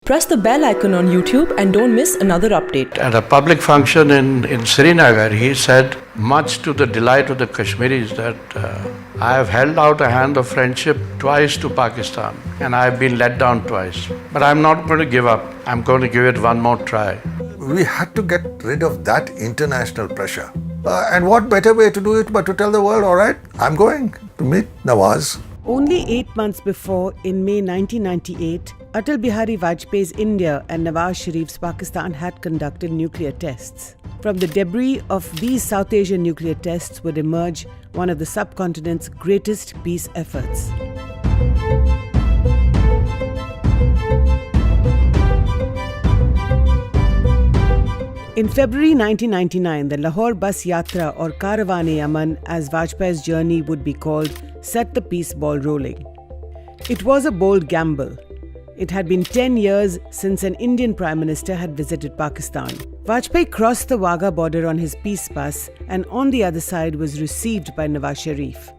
Press the bell icon on YouTube and don't miss another update. At a public function in Srinagar, he said, much to the delight of the Kashmiris, that I have held out a hand of friendship twice to Pakistan and I have been let down twice. But I'm not going to give up. I'm going to give it one more try. We had to get rid of that international pressure. And what better way to do it but to tell the world, all right, I'm going to meet Nawaz. Only 8 months before, in May 1998, Atal Bihar Vajpayee's India and Nawaz Sharif's Pakistan had conducted nuclear tests. From the debris of these South Asian nuclear tests would emerge one of the subcontinent's greatest peace efforts. In February 1999, the Lahore Bus Yatra or Caravan-e-Aman, as Vajpayee's journey would be called, set the peace ball rolling. It was a bold gamble. It had been 10 years since an Indian Prime Minister had visited Pakistan. Vajpayee crossed the Wagah border on his peace bus and on the other side was received by Nawaz Sharif.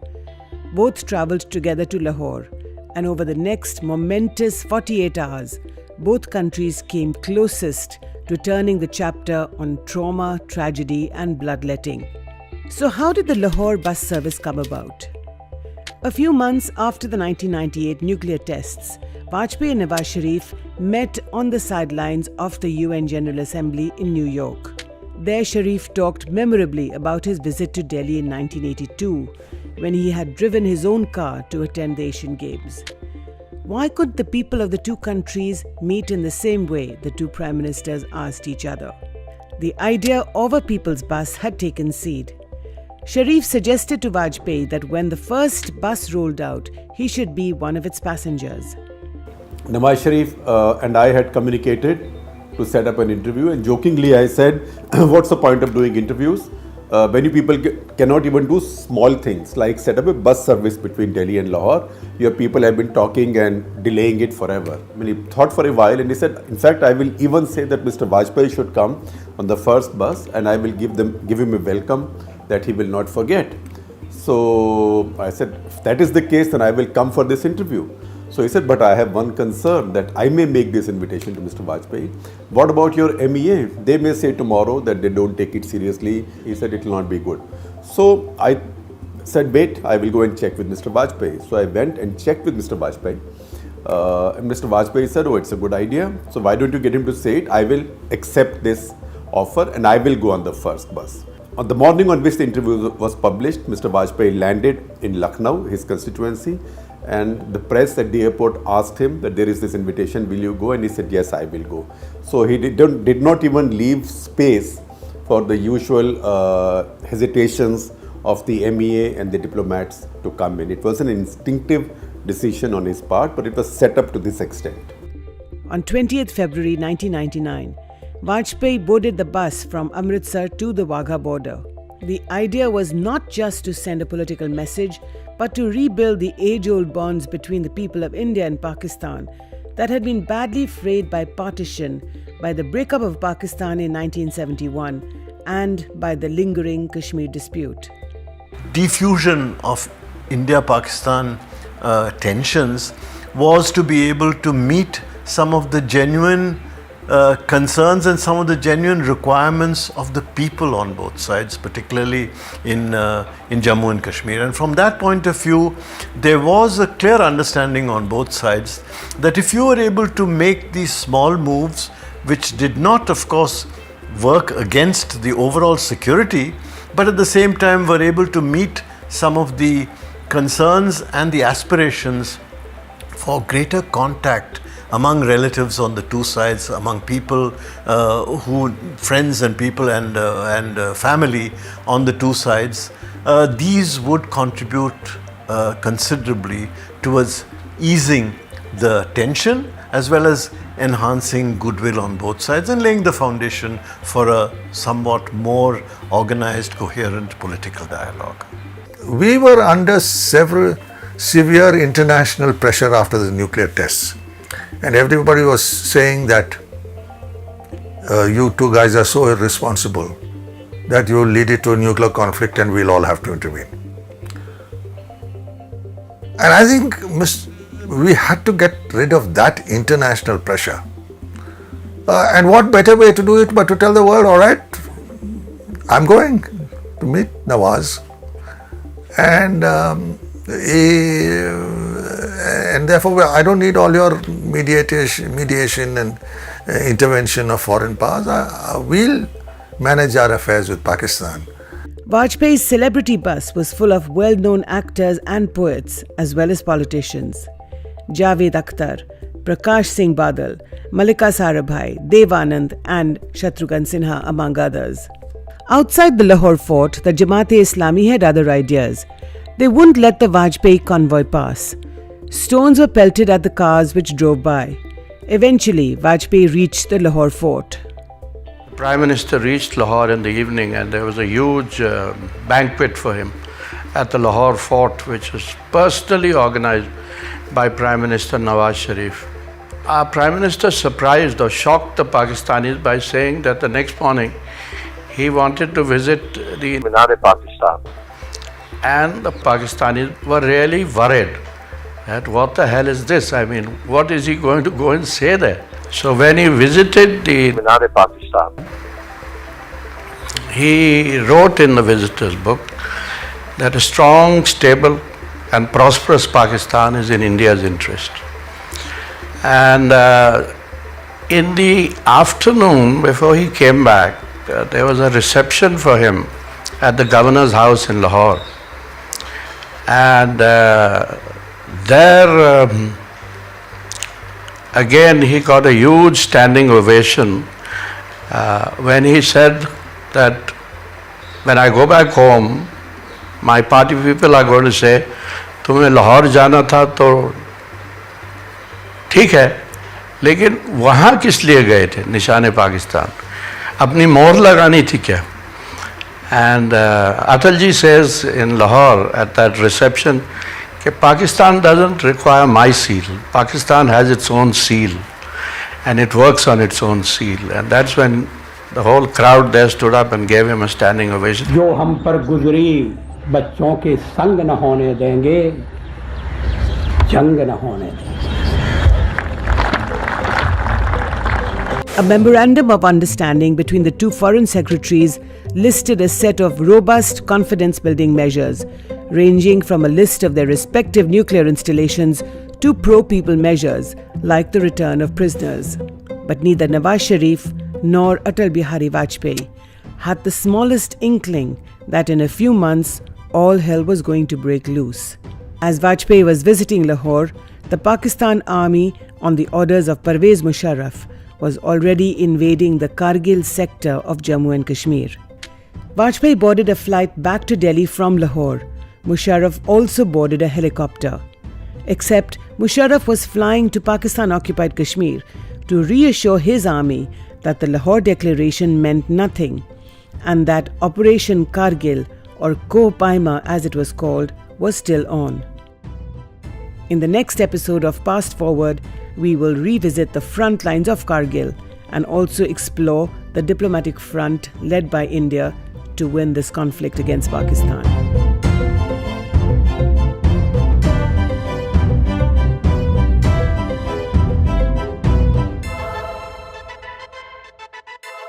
Both travelled together to Lahore, and over the next momentous 48 hours, both countries came closest to turning the chapter on trauma, tragedy and bloodletting. So how did the Lahore bus service come about? A few months after the 1998 nuclear tests, Vajpayee and Nawaz Sharif met on the sidelines of the UN General Assembly in New York. There Sharif talked memorably about his visit to Delhi in 1982, when he had driven his own car to attend the Asian Games. Why could the people of the two countries meet in the same way, the two prime ministers asked each other. The idea of a people's bus had taken seed. Sharif suggested to Vajpayee that when the first bus rolled out, he should be one of its passengers. Nawaz Sharif and I had communicated to set up an interview, and jokingly I said, what's the point of doing interviews? When you people cannot even do small things like set up a bus service between Delhi and Lahore. Your people have been talking and delaying it forever. I mean, he thought for a while and he said, in fact, I will even say that Mr. Vajpayee should come on the first bus and I will give him a welcome that he will not forget. So I said, if that is the case, then I will come for this interview. So he said, but I have one concern, that I may make this invitation to Mr. Vajpayee. What about your MEA? They may say tomorrow that they don't take it seriously. He said it will not be good. So I said, wait, I will go and check with Mr. Vajpayee. So I went and checked with Mr. Vajpayee. And Mr. Vajpayee said, oh, it's a good idea. So why don't you get him to say it? I will accept this offer and I will go on the first bus. On the morning on which the interview was published, Mr. Vajpayee landed in Lucknow, his constituency, and the press at the airport asked him that there is this invitation, will you go? And he said, yes, I will go. So he did not even leave space for the usual hesitations of the MEA and the diplomats to come in. It was an instinctive decision on his part, but it was set up to this extent. On 20th February 1999, Vajpayee boarded the bus from Amritsar to the Wagah border. The idea was not just to send a political message, but to rebuild the age-old bonds between the people of India and Pakistan that had been badly frayed by partition, by the breakup of Pakistan in 1971, and by the lingering Kashmir dispute. Diffusion of India-Pakistan tensions was to be able to meet some of the genuine concerns and some of the genuine requirements of the people on both sides, particularly in Jammu and Kashmir. And from that point of view, there was a clear understanding on both sides that if you were able to make these small moves, which did not, of course, work against the overall security, but at the same time were able to meet some of the concerns and the aspirations for greater contact among relatives on the two sides, among people friends and people and family on the two sides, these would contribute considerably towards easing the tension as well as enhancing goodwill on both sides and laying the foundation for a somewhat more organized, coherent political dialogue. We were under severe international pressure after the nuclear tests. And everybody was saying that you two guys are so irresponsible that you will lead it to a nuclear conflict and we'll all have to intervene. And I think we had to get rid of that international pressure. And what better way to do it but to tell the world, all right, I'm going to meet Nawaz. And therefore I don't need all your mediation and intervention of foreign powers. We'll manage our affairs with Pakistan. Vajpayee's celebrity bus was full of well-known actors and poets as well as politicians. Javed Akhtar, Prakash Singh Badal, Malika Sarabhai, Dev Anand and Shatrughan Sinha among others. Outside the Lahore fort, the Jamaat-e-Islami had other ideas. They wouldn't let the Vajpayee convoy pass. Stones were pelted at the cars which drove by. Eventually, Vajpayee reached the Lahore fort. The Prime Minister reached Lahore in the evening and there was a huge banquet for him at the Lahore fort, which was personally organized by Prime Minister Nawaz Sharif. Our Prime Minister surprised or shocked the Pakistanis by saying that the next morning he wanted to visit the MENAR-I-PAKISTAN. And the Pakistanis were really worried that what the hell is this? I mean, what is he going to go and say there? So when he visited the MENAR-I-PAKISTan, he wrote in the visitor's book that a strong, stable and prosperous Pakistan is in India's interest. And in the afternoon before he came back, there was a reception for him at the governor's house in Lahore. And there again he got a huge standing ovation when he said that when I go back home, my party people are going to say, तुम्हें लाहौर जाना था तो ठीक है, लेकिन वहाँ किस लिए गए थे निशाने पाकिस्तान, अपनी मोहर लगानी थी क्या? And Atalji says in Lahore at that reception that Pakistan doesn't require my seal. Pakistan has its own seal and it works on its own seal. And that's when the whole crowd there stood up and gave him a standing ovation. जो हम पर गुजरी बच्चों के संग न होने देंगे, जंग न होने देंगे. A memorandum of understanding between the two foreign secretaries listed a set of robust confidence-building measures, ranging from a list of their respective nuclear installations to pro-people measures like the return of prisoners. But neither Nawaz Sharif nor Atal Bihar Vajpayee had the smallest inkling that in a few months all hell was going to break loose. As Vajpayee was visiting Lahore, the Pakistan army, on the orders of Parvez Musharraf, was already invading the Kargil sector of Jammu and Kashmir. Vajpayee boarded a flight back to Delhi from Lahore. Musharraf also boarded a helicopter. Except Musharraf was flying to Pakistan-occupied Kashmir to reassure his army that the Lahore Declaration meant nothing and that Operation Kargil, or Ko Paima as it was called, was still on. In the next episode of Past Forward, we will revisit the front lines of Kargil and also explore the diplomatic front led by India to win this conflict against Pakistan.